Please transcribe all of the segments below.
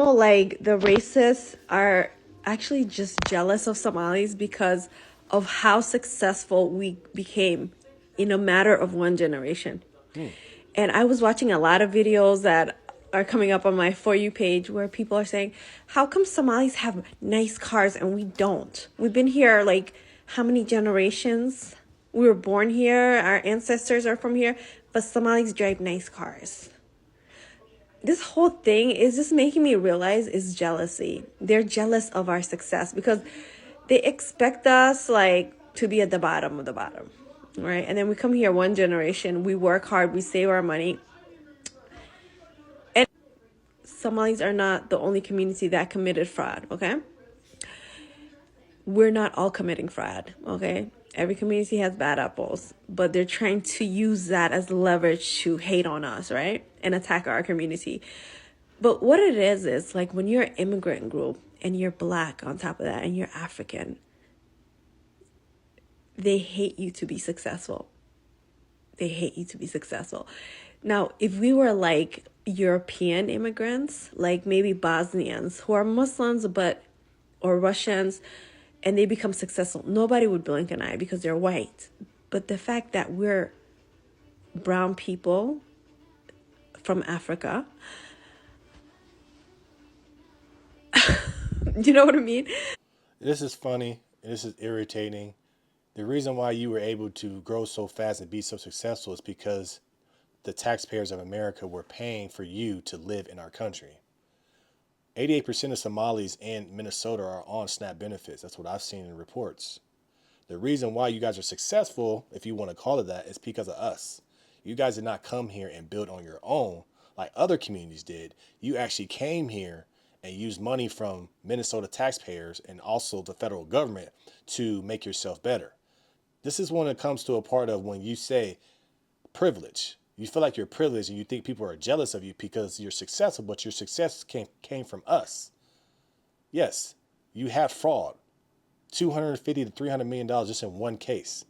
like the racists are actually just jealous of Somalis because of how successful we became in a matter of one generation. And I was watching a lot of videos that are coming up on my For You page where people are saying, how come Somalis have nice cars and we don't? We've been here like how many generations? We were born here, our ancestors are from here, but Somalis drive nice cars. This whole thing is just making me realize is jealousy. They're jealous of our success because they expect us like to be at the bottom of the bottom, right? And then we come here one generation, we work hard, we save our money. And Somalis are not the only community that committed fraud, okay? We're not all committing fraud, okay? Every community has bad apples, but they're trying to use that as leverage to hate on us, right? And attack our community. But what it is like when you're an immigrant group and you're Black on top of that and you're African, they hate you to be successful. They hate you to be successful. Now, if we were like European immigrants, like maybe Bosnians who are Muslims or Russians, and they become successful, nobody would blink an eye because they're white. But the fact that we're brown people from Africa, you know what I mean? This is funny. This is irritating. The reason why you were able to grow so fast and be so successful is because the taxpayers of America were paying for you to live in our country. 88% of Somalis in Minnesota are on SNAP benefits. That's what I've seen in reports. The reason why you guys are successful, if you want to call it that, is because of us. You guys did not come here and build on your own like other communities did. You actually came here and used money from Minnesota taxpayers and also the federal government to make yourself better. This is when it comes to a part of when you say privilege. You feel like you're privileged and you think people are jealous of you because you're successful, but your success came from us. Yes, you have fraud. $250 to $300 million just in one case.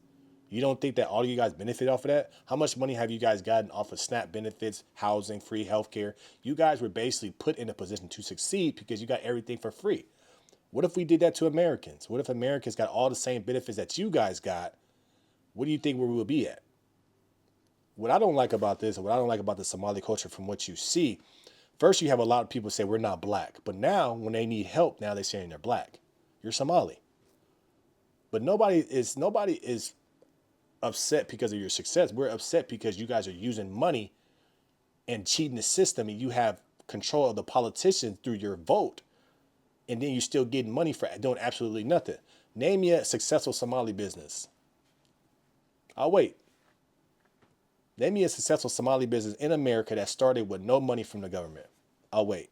You don't think that all of you guys benefit off of that? How much money have you guys gotten off of SNAP benefits, housing, free healthcare? You guys were basically put in a position to succeed because you got everything for free. What if we did that to Americans? What if Americans got all the same benefits that you guys got? What do you think where we would be at? What I don't like about this, and what I don't like about the Somali culture from what you see, first you have a lot of people say we're not black. But now when they need help, now they're saying they're black. You're Somali. But nobody is upset because of your success. We're upset because you guys are using money and cheating the system, and you have control of the politicians through your vote. And then you're still getting money for doing absolutely nothing. Name me a successful Somali business. I'll wait. Name me a successful Somali business in America that started with no money from the government. I'll wait.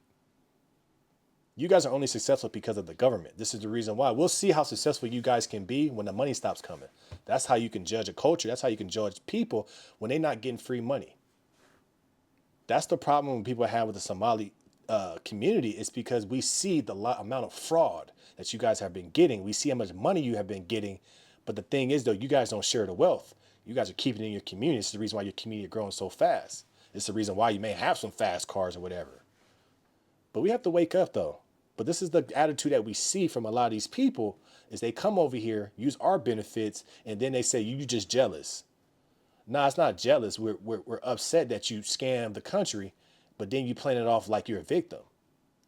You guys are only successful because of the government. This is the reason why. We'll see how successful you guys can be when the money stops coming. That's how you can judge a culture. That's how you can judge people when they're not getting free money. That's the problem people have with the Somali community. It's because we see the amount of fraud that you guys have been getting. We see how much money you have been getting. But the thing is, though, you guys don't share the wealth. You guys are keeping it in your community. It's the reason why your community is growing so fast. It's the reason why you may have some fast cars or whatever. But we have to wake up, though. But this is the attitude that we see from a lot of these people is they come over here, use our benefits, and then they say, you just jealous. Nah, it's not jealous. We're upset that you scammed the country, but then you playing it off like you're a victim.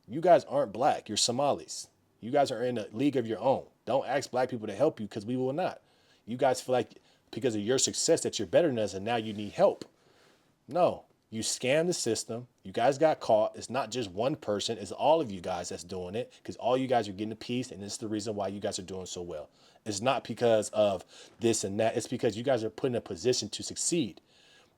You guys aren't black. You're Somalis. You guys are in a league of your own. Don't ask black people to help you because we will not. You guys feel like because of your success that you're better than us and now you need help. No, you scammed the system. You guys got caught. It's not just one person. It's all of you guys that's doing it because all you guys are getting a piece, and it's the reason why you guys are doing so well. It's not because of this and that. It's because you guys are put in a position to succeed.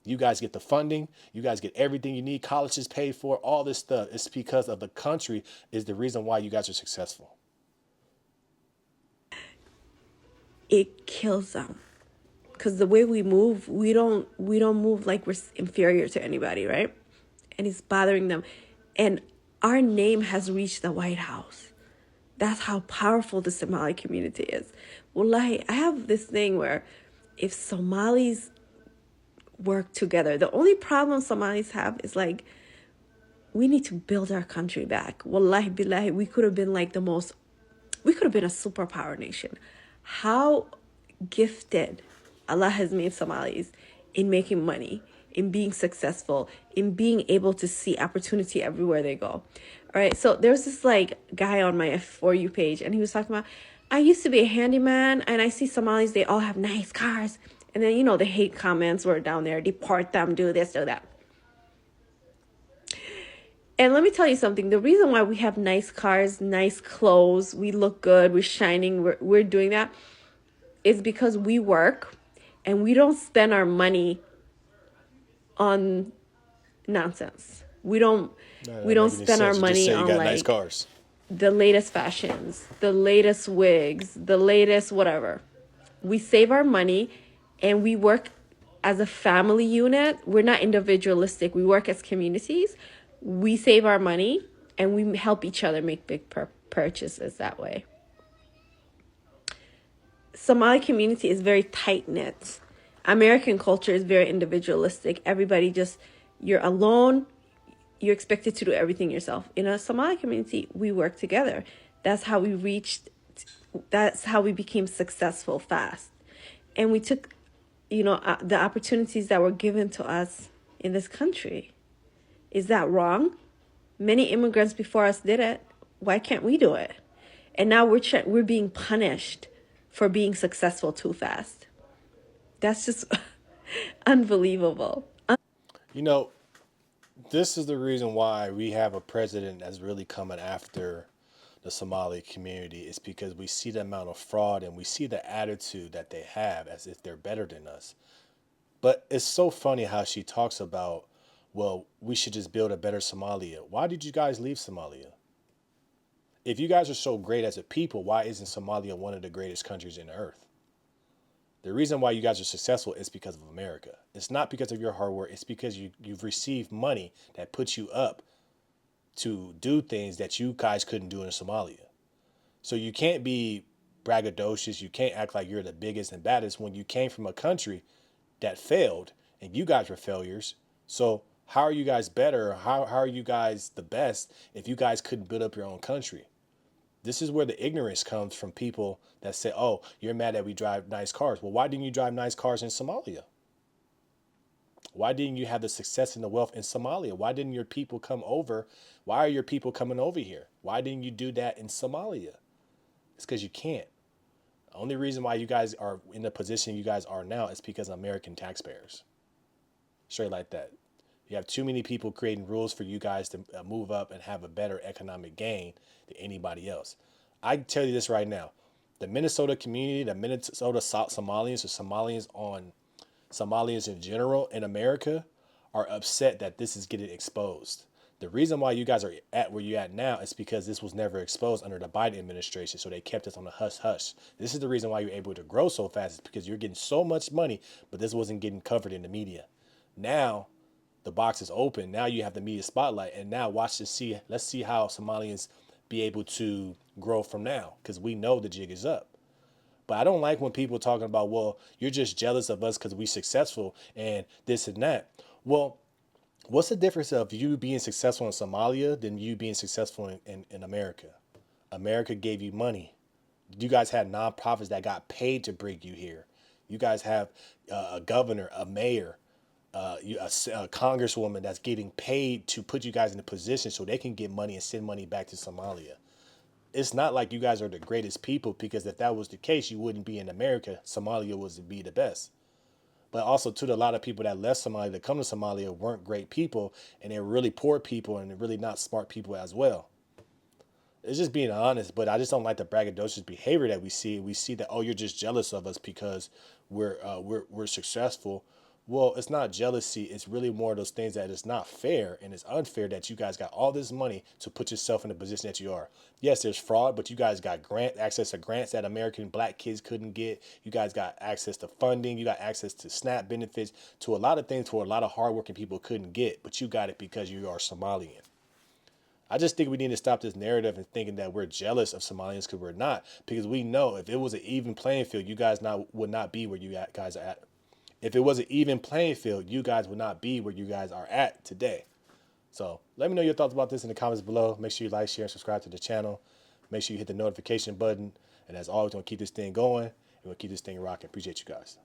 You guys get the funding. You guys get everything you need. College is paid for. All this stuff. It's because of the country is the reason why you guys are successful. It kills them. Because the way we move, we don't move like we're inferior to anybody, right? And it's bothering them. And our name has reached the White House. That's how powerful the Somali community is. Wallahi, I have this thing where if Somalis work together, the only problem Somalis have is like we need to build our country back. Wallahi billahi, we could have been like we could have been a superpower nation. How gifted Allah has made Somalis in making money, in being successful, in being able to see opportunity everywhere they go. All right, so there's this like guy on my For You page, and he was talking about, I used to be a handyman, and I see Somalis, they all have nice cars. And then, the hate comments were down there, deport them, do this, do that. And let me tell you something. The reason why we have nice cars, nice clothes, we look good, we're shining, we're doing that is because we work and we don't spend our money on nonsense. We don't That we doesn't don't make any spend our sense. You just money say you on got nice like cars. the latest fashions, the latest wigs, the latest whatever. We save our money and we work as a family unit. We're not individualistic. We work as communities. We save our money and we help each other make big purchases that way. Somali community is very tight knit. American culture is very individualistic. Everybody just, you're alone. You're expected to do everything yourself. In a Somali community, we work together. That's how we reached, that's how we became successful fast. And we took, the opportunities that were given to us in this country. Is that wrong? Many immigrants before us did it. Why can't we do it? And now we're being punished for being successful too fast. That's just unbelievable. You know, this is the reason why we have a president that's really coming after the Somali community is because we see the amount of fraud and we see the attitude that they have as if they're better than us. But it's so funny how she talks about, well, we should just build a better Somalia. Why did you guys leave Somalia? If you guys are so great as a people, why isn't Somalia one of the greatest countries in the earth? The reason why you guys are successful is because of America. It's not because of your hard work. It's because you've received money that puts you up to do things that you guys couldn't do in Somalia. So you can't be braggadocious. You can't act like you're the biggest and baddest when you came from a country that failed and you guys were failures. So how are you guys better? How are you guys the best if you guys couldn't build up your own country? This is where the ignorance comes from people that say, oh, you're mad that we drive nice cars. Well, why didn't you drive nice cars in Somalia? Why didn't you have the success and the wealth in Somalia? Why didn't your people come over? Why are your people coming over here? Why didn't you do that in Somalia? It's because you can't. The only reason why you guys are in the position you guys are now is because of American taxpayers. Straight like that. You have too many people creating rules for you guys to move up and have a better economic gain than anybody else. I can tell you this right now. The Minnesota community, the Minnesota Somalians or Somalians in general in America are upset that this is getting exposed. The reason why you guys are at where you're at now is because this was never exposed under the Biden administration. So they kept us on a hush hush. This is the reason why you're able to grow so fast is because you're getting so much money, but this wasn't getting covered in the media. Now the box is open. Now you have the media spotlight, and now watch to see. Let's see how Somalians be able to grow from now, because we know the jig is up. But I don't like when people talking about, well, you're just jealous of us because we successful and this and that. Well, what's the difference of you being successful in Somalia than you being successful in America? America gave you money. You guys had nonprofits that got paid to bring you here. You guys have a governor, a mayor, a congresswoman that's getting paid to put you guys in a position so they can get money and send money back to Somalia. It's not like you guys are the greatest people, because if that was the case, you wouldn't be in America. Somalia was be the best. But also, too, a lot of people that left Somalia to come to Somalia weren't great people, and they're really poor people, and they're really not smart people as well. It's just being honest, but I just don't like the braggadocious behavior that we see. We see that, oh, you're just jealous of us because we're successful. Well, it's not jealousy. It's really more of those things that it's not fair and it's unfair that you guys got all this money to put yourself in the position that you are. Yes, there's fraud, but you guys got access to grants that American black kids couldn't get. You guys got access to funding. You got access to SNAP benefits, to a lot of things for a lot of hardworking people couldn't get, but you got it because you are Somalian. I just think we need to stop this narrative and thinking that we're jealous of Somalians, because we're not. Because we know if it was an even playing field, you guys would not be where guys are at. If it was an even playing field, you guys would not be where you guys are at today. So let me know your thoughts about this in the comments below. Make sure you like, share, and subscribe to the channel. Make sure you hit the notification button. And as always, we're going to keep this thing going and we'll keep this thing rocking. Appreciate you guys.